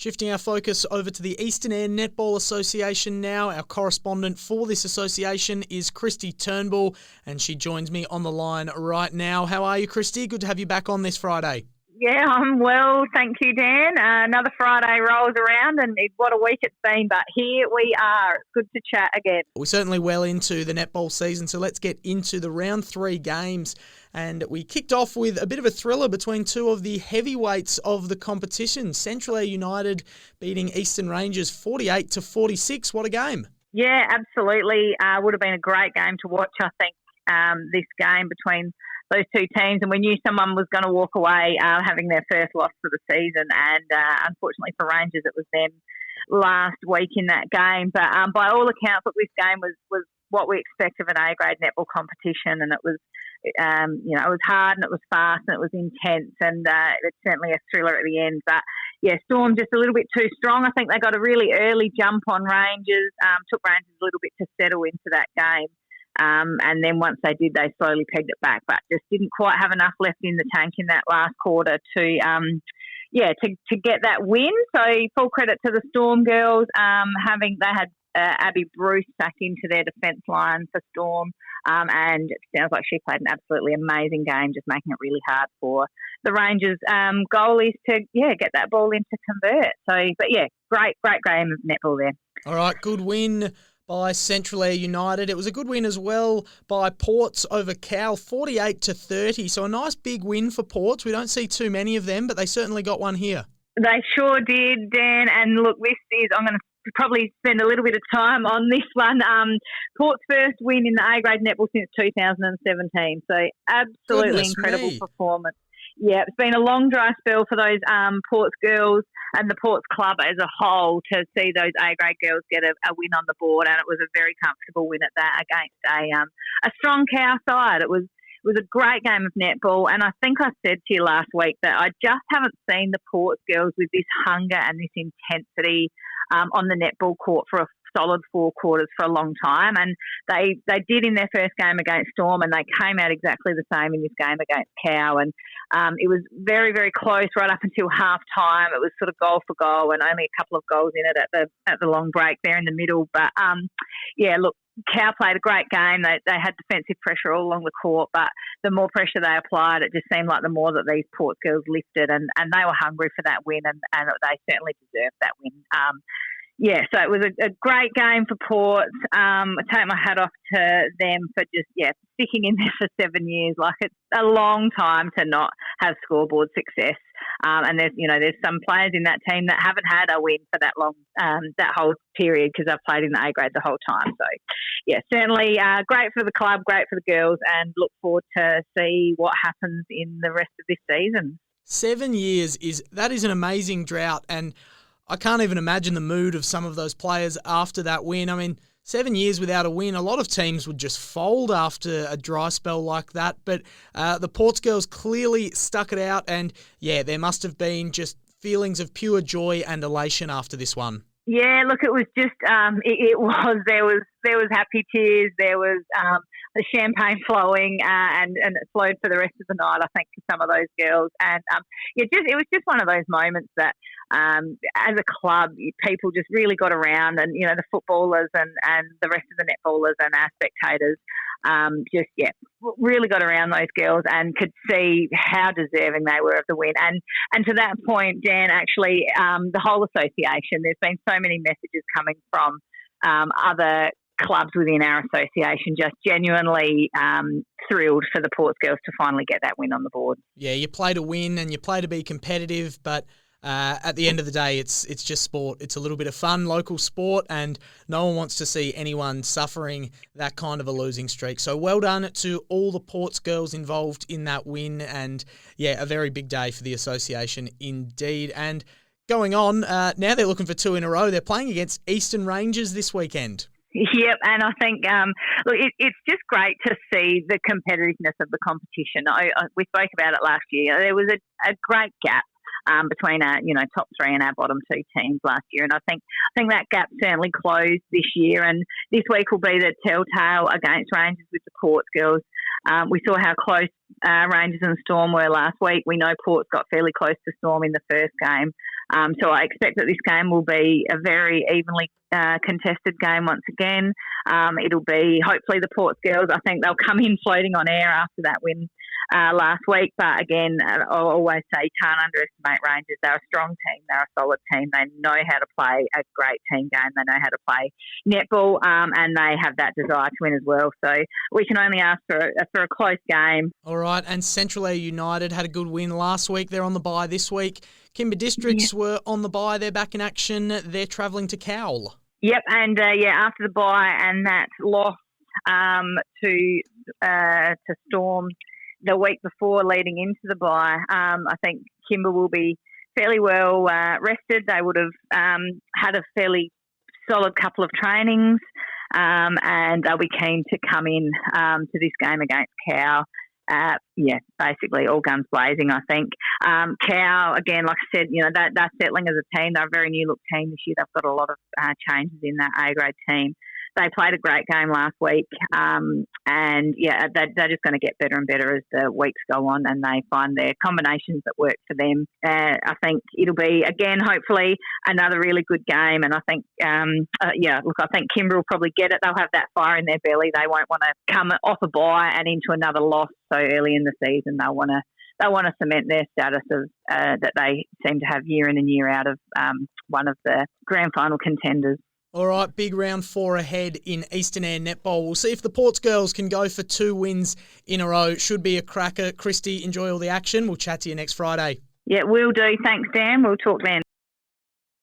Shifting our focus over to the Eastern Eyre Netball Association now. Our correspondent for this association is Kristy Turnbull, and she joins me on the line right now. How are you, Kristy? Good to have you back on this Friday. Yeah, I'm well, thank you, Dan. Another Friday rolls around, and what a week it's been, but here we are. It's good to chat again. We're certainly well into the netball season, so let's get into the round 3 games. And we kicked off with a bit of a thriller between two of the heavyweights of the competition. Central Eyre United beating Eastern Rangers 48-46. What a game. Yeah, absolutely. Would have been a great game to watch, I think, this game between those two teams, and we knew someone was going to walk away having their first loss for the season, and unfortunately for Rangers it was them last week in that game. But by all accounts, look, this game was what we expect of an A-grade netball competition, and it was it was hard and it was fast and it was intense, and it's certainly a thriller at the end. But yeah, Storm just a little bit too strong. I think they got a really early jump on Rangers, took Rangers a little bit to settle into that game. And then once they did, they slowly pegged it back, but just didn't quite have enough left in the tank in that last quarter to get that win. So full credit to the Storm girls. They had Abby Bruce back into their defence line for Storm, and it sounds like she played an absolutely amazing game, just making it really hard for the Rangers goalies to get that ball in to convert. So, but yeah, great game of netball there. All right, good win by Central Eyre United. It was a good win as well by Ports over Cowell, 48-30. So a nice big win for Ports. We don't see too many of them, but they certainly got one here. They sure did, Dan. And look, I'm going to probably spend a little bit of time on this one. Port's first win in the A-grade netball since 2017. So absolutely incredible performance. Yeah, it's been a long dry spell for those Ports girls and the Ports club as a whole to see those A-grade girls get a win on the board, and it was a very comfortable win at that against a strong Cowell side. It was a great game of netball, and I think I said to you last week that I just haven't seen the Ports girls with this hunger and this intensity on the netball court for a solid 4 quarters for a long time, and they did in their first game against Storm, and they came out exactly the same in this game against Cowell, and it was very, very close right up until half time. It was sort of goal for goal, and only a couple of goals in it at the long break there in the middle. But look, Cowell played a great game. They had defensive pressure all along the court, but the more pressure they applied, it just seemed like the more that these Ports girls lifted, and they were hungry for that win, and they certainly deserved that win. So it was a great game for Ports. I take my hat off to them for just sticking in there for 7 years. Like, it's a long time to not have scoreboard success. And there's some players in that team that haven't had a win for that long, that whole period, because they've played in the A grade the whole time. So yeah, certainly great for the club, great for the girls, and look forward to see what happens in the rest of this season. 7 years is an amazing drought, and I can't even imagine the mood of some of those players after that win. I mean, 7 years without a win, a lot of teams would just fold after a dry spell like that. But the Ports girls clearly stuck it out, and there must have been just feelings of pure joy and elation after this one. Yeah, look, it was just there was happy tears, there was the champagne flowing, and it flowed for the rest of the night, I think, for some of those girls. And it was just one of those moments that as a club, people just really got around, and the footballers and the rest of the netballers and our spectators really got around those girls and could see how deserving they were of the win. And to that point, Dan, actually, the whole association, there's been so many messages coming from other clubs within our association, just genuinely thrilled for the Ports girls to finally get that win on the board. Yeah, you play to win and you play to be competitive, but at the end of the day, it's just sport. It's a little bit of fun, local sport, and no one wants to see anyone suffering that kind of a losing streak. So well done to all the Ports girls involved in that win, and a very big day for the association indeed. And going on, now they're looking for 2 in a row. They're playing against Eastern Rangers this weekend. Yep, and I think it's just great to see the competitiveness of the competition. We spoke about it last year. There was a great gap between our top 3 and our bottom 2 teams last year, and I think that gap certainly closed this year. And this week will be the telltale against Rangers with the Ports girls. We saw how close Rangers and Storm were last week. We know Ports got fairly close to Storm in the first game. So I expect that this game will be a very evenly contested game once again. It'll be hopefully the Ports girls. I think they'll come in floating on air after that win last week. But again, I'll always say can't underestimate Rangers. They're a strong team. They're a solid team. They know how to play a great team game. They know how to play netball, and they have that desire to win as well. So we can only ask for a close game. All right, and Central Eyre United had a good win last week. They're on the bye this week. Kimber Districts were on the bye. They're back in action. They're travelling to Cowell. Yep, and after the bye and that loss to Storm the week before leading into the bye, I think Kimber will be fairly well rested. They would have had a fairly solid couple of trainings, and they'll be keen to come in to this game against Cowell. Basically all guns blazing, I think. Cowell, again, like I said, they're settling as a team. They're a very new look team this year. They've got a lot of changes in that A-grade team. They played a great game last week, and they're just going to get better and better as the weeks go on, and they find their combinations that work for them. I think it'll be, again, hopefully another really good game, and I think, I think Kimber will probably get it. They'll have that fire in their belly. They won't want to come off a bye and into another loss so early in the season. They'll want to cement their status of that they seem to have year in and year out of one of the grand final contenders. All right, big round 4 ahead in Eastern Eyre Netball. We'll see if the Ports girls can go for 2 wins in a row. Should be a cracker. Kristy, enjoy all the action. We'll chat to you next Friday. Yeah, will do. Thanks, Dan. We'll talk then.